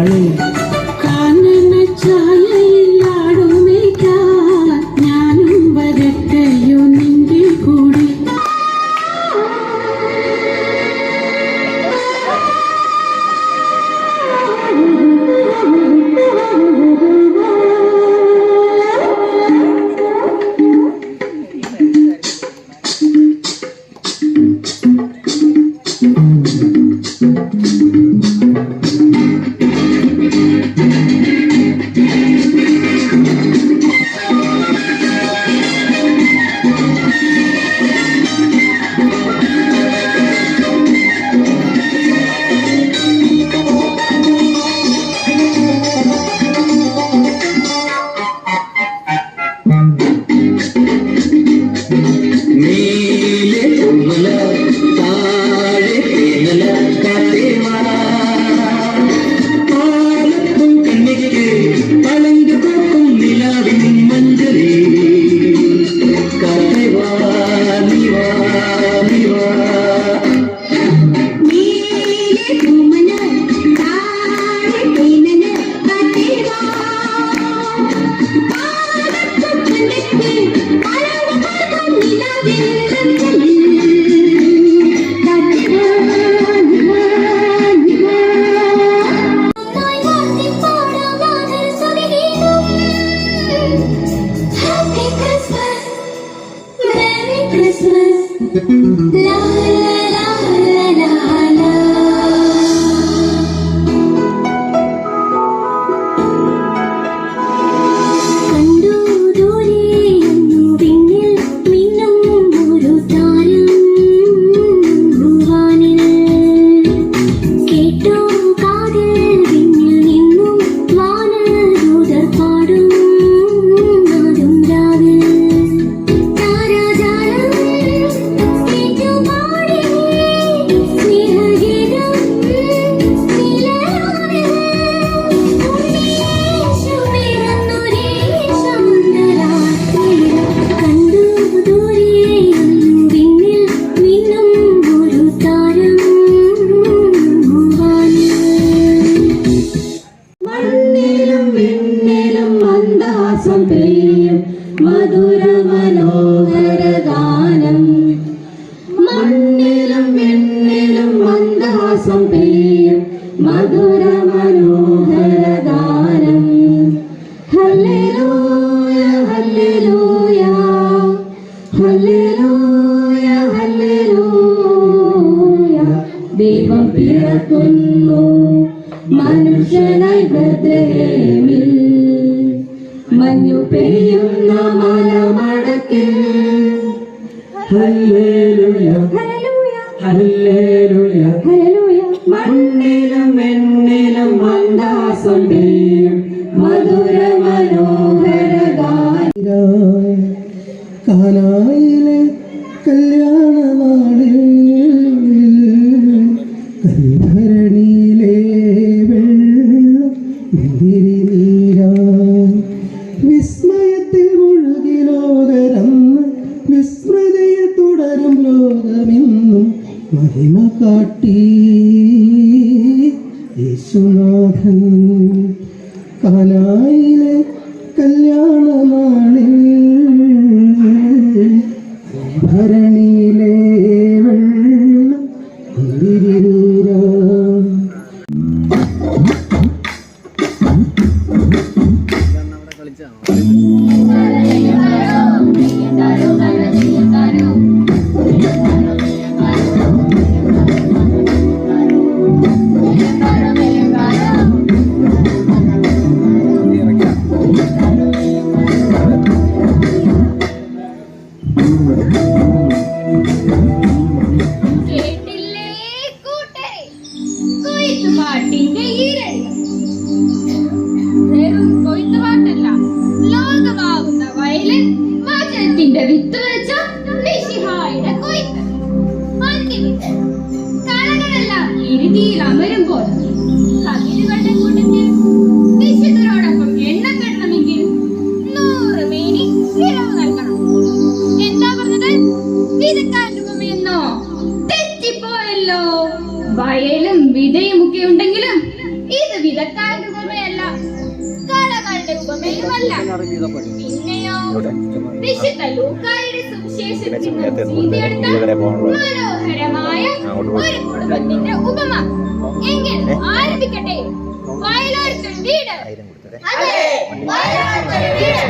മന്ദാസം പെയ്യും മധുര മനോഹര ഗാനം. Hallelujah hallelujah hallelujah hallelujah. ദൈവം പിറക്കുന്നു മനുഷ്യനായി ബത്ലഹേമിൽ, മഞ്ഞു പെയ്യുന്ന മലമടക്കിൽ. Hallelujah hallelujah hallelujah. മണ്ണിലും വെണ്ണിലും മന്ദാസം പെയ്യും മധുര മനോഹര ഗാനം. കാനായിലെ കല്യാണ നാളിൽ കൽഭരണിയിലെ വെള്ളം മുന്തിരി നീരായി വിസ്മയത്തിൽ മുഴുകി ലോകരന്ന് വിസ്മൃതിയിൽ തുടരും ലോകമെന്നും മഹിമ കാട്ടി യേശുനാഥൻ. കാനായിലെ കല്യാണ നാളിൽ ഭരണിയിലെ വെള്ളം മുന്തിരി നീരായി. കേട്ടില്ലേ കൂട്ടരെ, കൊയ്ത്തുപാട്ടിന്റെ ഈരടി. വെറും കൊയ്ത്തുപാട്ടല്ല, ലോകമാവുന്ന വയലിൽ വചനത്തിന്റെ വിത്ത് വെച്ച മിശിഹായുടെ കൊയ്ത്ത്. അന്തിവിട്ട് കളകളെല്ലാം ഇരുതിയിൽ അമരുമ്പോൾ കതിരുകളുടെ കൂട്ടത്തിൽ വിശുദ്ധരോടൊപ്പം എണ്ണപ്പെടണമെങ്കിൽ 100 മേനി ഇരവ് നൽകണം. എന്താ പറഞ്ഞത്? വിതക്കാനുമെന്നോ? തെറ്റിപ്പോയല്ലോ. വയലും വിതയും ഒക്കെ ഉണ്ടെങ്കിലും ഇത് വിതക്കാരുടെ ഉപമയല്ല, കളകളുടെ ഉപമയുമല്ല. പിന്നെയോ വിശുദ്ധ ലൂക്കായുടെ സുവിശേഷത്തിൽ നിന്ന് ചെയ്തെടുത്ത മനോഹരമായ ഒരു കുടുംബത്തിന്റെ ഉപമ. എങ്കിൽ ആരംഭിക്കട്ടെ. വയലോരത്തൊരു വീട്. അതെ, വയലോരത്തൊരു വീട്.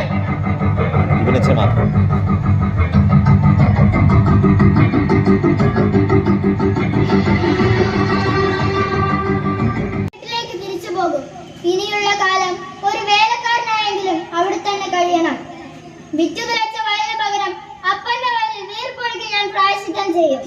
തിരിച്ചു പോകും. ഇനിയുള്ള കാലം ഒരു വേലക്കാരനായെങ്കിലും അവിടെ തന്നെ കഴിയണം. വിറ്റുതുലച്ച വയലിന് പകരം അപ്പന്റെ വയലിൽ വീർപ്പൊഴുക്കി ഞാൻ പ്രായശ്ചിത്തം ചെയ്യും.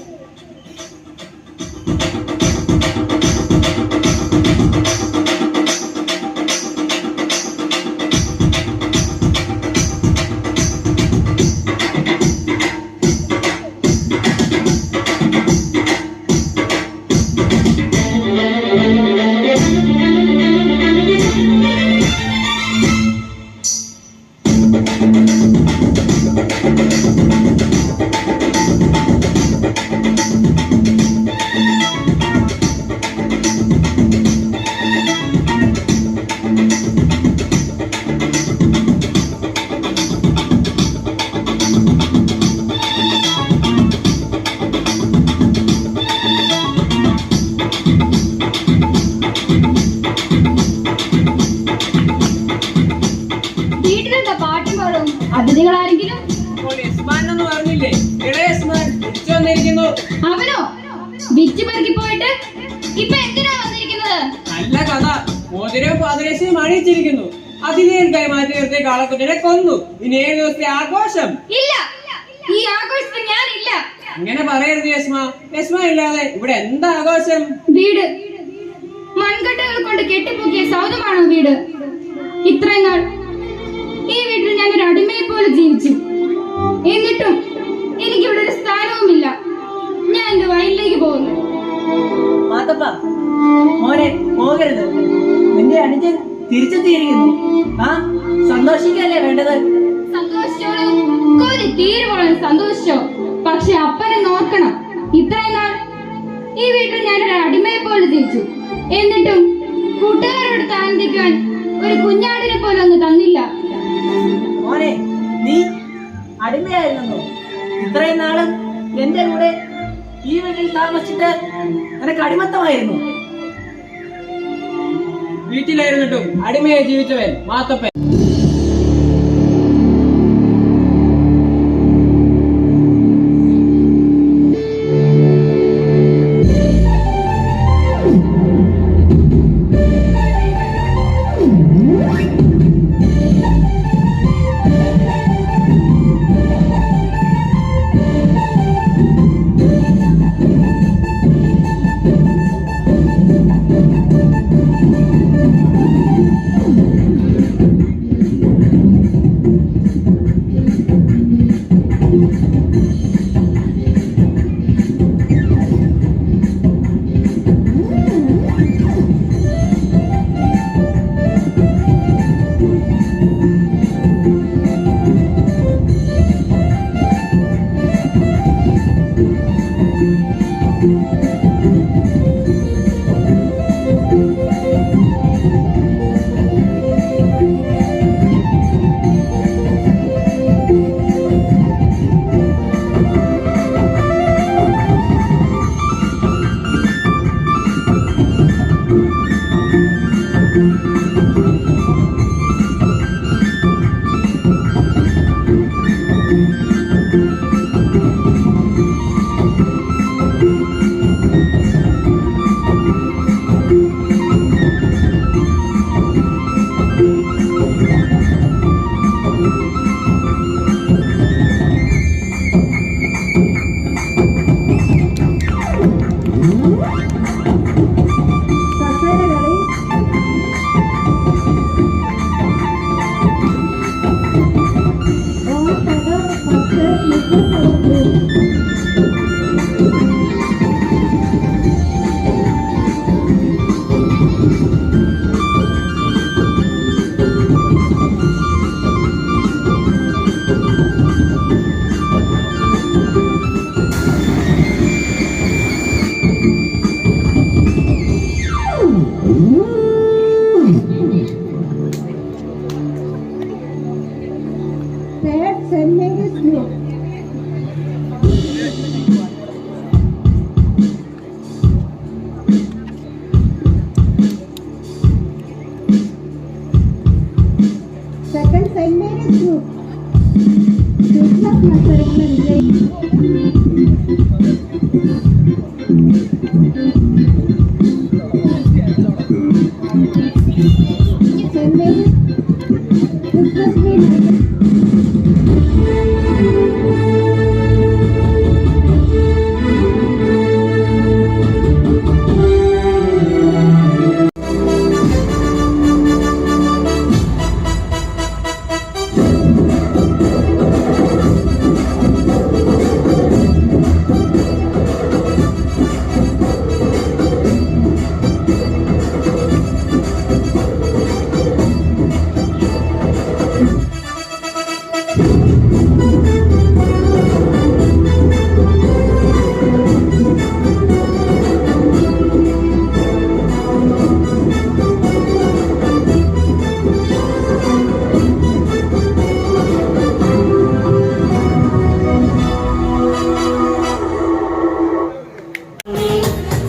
അതിഥികളാരെങ്കിലും അവനോ വിറ്റ് പെറുക്കി പോയിട്ട് ഇപ്പൊ എന്തിനാ വന്നിരിക്കുന്നത്? നല്ല കഥ. മോതിരവും പാദരക്ഷയും അണിയിച്ചിരിക്കുന്നു. അതിഥിയെ കൈമാറ്റി നിർത്തിയ കാളക്കുട്ടിനെ കൊന്നു. ഇനി 7 ദിവസത്തെ ആഘോഷം. ഇല്ല, ഈ ആഘോഷത്തിൽ ഞാനില്ല. അങ്ങനെ പറയരുത് യസ്മ. യസ്മ ഇല്ലാതെ ഇവിടെ എന്താ ആഘോഷം? വീട് മൺകട്ടകൾ കൊണ്ട് കെട്ടിപ്പൊക്കിയ സൗധമാണോ വീട്? ഇത്രയും നാൾ ഈ വീട്ടിൽ ഞാനൊരു അടിമയെ പോലെ ജീവിച്ചു. എന്നിട്ടും എനിക്കിവിടെ ഒരു സ്ഥാനവുമില്ല. ഞാൻ എന്റെ വയലിലേക്ക് പോകുന്നു. മാത്തപ്പ മോനെ പോകരുത്. നിന്റെ അനുജൻ തിരിച്ചെത്തിയിരിക്കുന്നു. ആ സന്തോഷിക്കല്ലേ വേണ്ടത്? സന്തോഷിച്ചോളൂ, കൊതി തീരുവോളം സന്തോഷിച്ചോ. പക്ഷെ അപ്പനെ നോക്കണം. ഇത്രയും നാൾ ഈ വീട്ടിൽ ഞാനൊരു അടിമയെ പോലെ ജീവിച്ചു. എന്നിട്ടും കൂട്ടുകാരോട് താന്തിക്കാൻ ഒരു കുഞ്ഞാടിനെ പോലെ ഒന്നും തന്നില്ല. മോനെ നീ അടിമയായിരുന്നു. ഇത്രയും നാളും എന്റെ കൂടെ ഈ വീട്ടിൽ താമസിച്ചിട്ട് നിനക്ക് അടിമത്തമായിരുന്നു. വീട്ടിലായിരുന്നിട്ടും അടിമയെ ജീവിച്ചവൻ മാത്തപ്പൻ.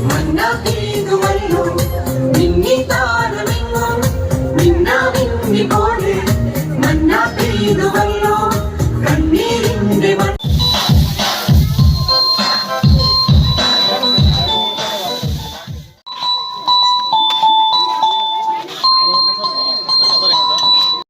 Manna